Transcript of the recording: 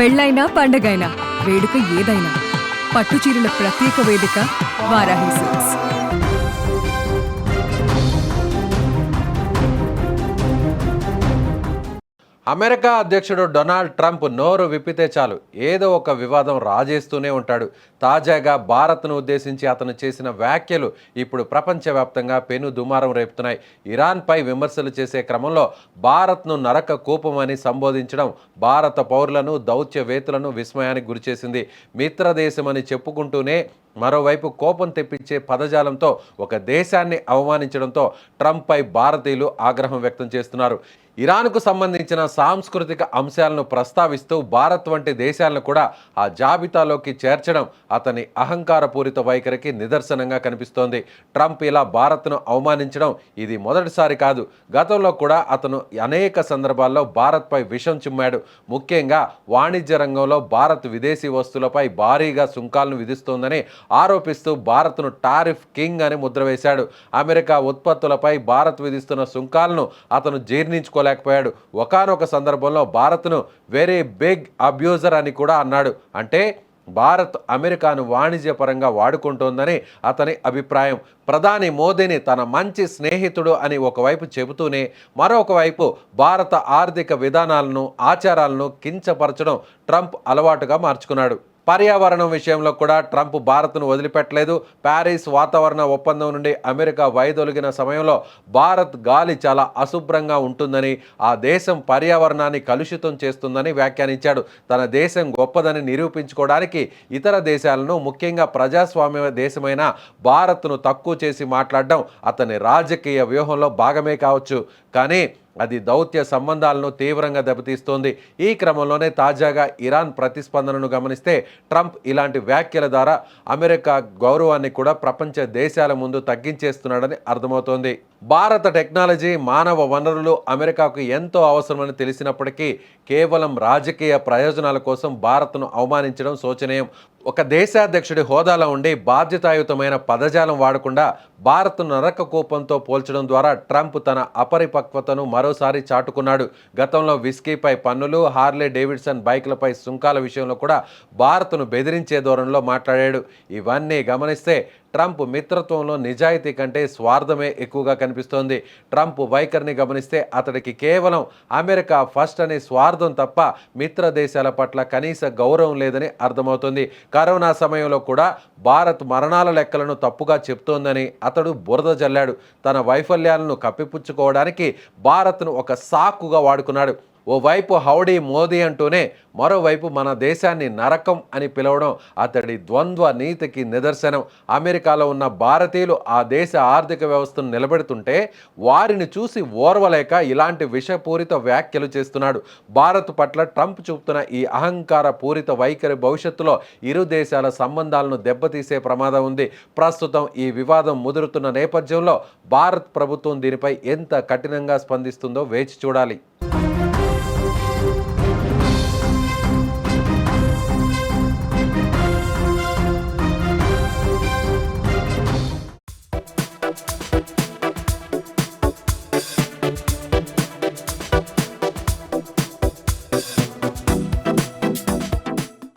పెళ్ళైనా పండగైనా వేడుక ఏదైనా పట్టుచీరల ప్రత్యేక వేదిక వారాహి సిల్క్స్. అమెరికా అధ్యక్షుడు డొనాల్డ్ ట్రంప్ నోరు విప్పితే చాలు ఏదో ఒక వివాదం రాజేస్తూనే ఉంటాడు. తాజాగా భారత్ను ఉద్దేశించి అతను చేసిన వ్యాఖ్యలు ఇప్పుడు ప్రపంచవ్యాప్తంగా పెను దుమారం రేపుతున్నాయి. ఇరాన్పై విమర్శలు చేసే క్రమంలో భారత్ను నరక కూపమని సంబోధించడం భారత పౌరులను దౌత్యవేత్తలను విస్మయానికి గురిచేసింది. మిత్రదేశమని చెప్పుకుంటూనే మరోవైపు కోపం తెప్పించే పదజాలంతో ఒక దేశాన్ని అవమానించడంతో ట్రంప్పై భారతీయులు ఆగ్రహం వ్యక్తం చేస్తున్నారు. ఇరాన్కు సంబంధించిన సాంస్కృతిక అంశాలను ప్రస్తావిస్తూ భారత్ వంటి దేశాలను కూడా ఆ జాబితాలోకి చేర్చడం అతని అహంకారపూరిత వైఖరికి నిదర్శనంగా కనిపిస్తోంది. ట్రంప్ ఇలా భారత్ను అవమానించడం ఇది మొదటిసారి కాదు. గతంలో కూడా అతను అనేక సందర్భాల్లో భారత్పై విషం చిమ్మాడు. ముఖ్యంగా వాణిజ్య రంగంలో భారత్ విదేశీ వస్తువులపై భారీగా సుంకాలను విధిస్తోందని ఆరోపిస్తూ భారత్ను టారిఫ్ కింగ్ అని ముద్ర వేశాడు. అమెరికా ఉత్పత్తులపై భారత్ విధిస్తున్న సుంకాలను అతను జీర్ణించుకోలేకపోయాడు. ఒకానొక సందర్భంలో భారత్ను వెరీ బిగ్ అబ్యూజర్ అని కూడా అన్నాడు. అంటే భారత్ అమెరికాను వాణిజ్యపరంగా వాడుకుంటోందని అతని అభిప్రాయం. ప్రధాని మోదీని తన మంచి స్నేహితుడు అని ఒకవైపు చెబుతూనే మరొక వైపు భారత ఆర్థిక విధానాలను ఆచారాలను కించపరచడం ట్రంప్ అలవాటుగా మార్చుకున్నాడు. పర్యావరణం విషయంలో కూడా ట్రంప్ భారత్ను వదిలిపెట్టలేదు. ప్యారిస్ వాతావరణ ఒప్పందం నుండి అమెరికా వైదొలిగిన సమయంలో భారత్ గాలి చాలా అశుభ్రంగా ఉంటుందని, ఆ దేశం పర్యావరణాన్ని కలుషితం చేస్తుందని వ్యాఖ్యానించాడు. తన దేశం గొప్పదని నిరూపించుకోవడానికి ఇతర దేశాలను, ముఖ్యంగా ప్రజాస్వామ్య దేశమైన భారత్ను తక్కువ చేసి మాట్లాడడం అతని రాజకీయ వ్యూహంలో భాగమే కావచ్చు. కానీ అది దౌత్య సంబంధాలను తీవ్రంగా దెబ్బతీస్తోంది. ఈ క్రమంలోనే తాజాగా ఇరాన్ ప్రతిస్పందనను గమనిస్తే ట్రంప్ ఇలాంటి వ్యాఖ్యల ద్వారా అమెరికా గౌరవాన్ని కూడా ప్రపంచ దేశాల ముందు తగ్గించేస్తున్నాడని అర్థమవుతోంది. భారత టెక్నాలజీ, మానవ వనరులు అమెరికాకు ఎంతో అవసరమని తెలిసినప్పటికీ కేవలం రాజకీయ ప్రయోజనాల కోసం భారత్ను అవమానించడం శోచనీయం. ఒక దేశాధ్యక్షుడి హోదాలో ఉండి బాధ్యతాయుతమైన పదజాలం వాడకుండా భారత్ నరక కోపంతో పోల్చడం ద్వారా ట్రంప్ తన అపరిపక్వతను మరోసారి చాటుకున్నాడు. గతంలో విస్కీపై పన్నులు, హార్లే డేవిడ్సన్ బైక్లపై సుంకాల విషయంలో కూడా భారత్ను బెదిరించే ధోరణిలో మాట్లాడాడు. ఇవన్నీ గమనిస్తే ట్రంప్ మిత్రత్వంలో నిజాయితీ కంటే స్వార్థమే ఎక్కువగా కనిపిస్తోంది. ట్రంప్ వైఖరిని గమనిస్తే అతడికి కేవలం అమెరికా ఫస్ట్ అనే స్వార్థం తప్ప మిత్ర దేశాల పట్ల కనీస గౌరవం లేదని అర్థమవుతుంది. కరోనా సమయంలో కూడా భారత్ మరణాల లెక్కలను తప్పుగా చెప్తోందని అతడు బురద జల్లాడు. తన వైఫల్యాలను కప్పిపుచ్చుకోవడానికి భారత్ను ఒక సాకుగా వాడుకున్నాడు. ఓవైపు హౌడీ మోదీ అంటూనే మరోవైపు మన దేశాన్ని నరకం అని పిలవడం అతడి ద్వంద్వ నీతికి నిదర్శనం. అమెరికాలో ఉన్న భారతీయులు ఆ దేశ ఆర్థిక వ్యవస్థను నిలబెడుతుంటే వారిని చూసి ఓర్వలేక ఇలాంటి విషపూరిత వ్యాఖ్యలు చేస్తున్నాడు. భారత్ పట్ల ట్రంప్ చూపుతున్న ఈ అహంకార పూరిత వైఖరి భవిష్యత్తులో ఇరు దేశాల సంబంధాలను దెబ్బతీసే ప్రమాదం ఉంది. ప్రస్తుతం ఈ వివాదం ముదురుతున్న నేపథ్యంలో భారత్ ప్రభుత్వం దీనిపై ఎంత కఠినంగా స్పందిస్తుందో వేచి చూడాలి.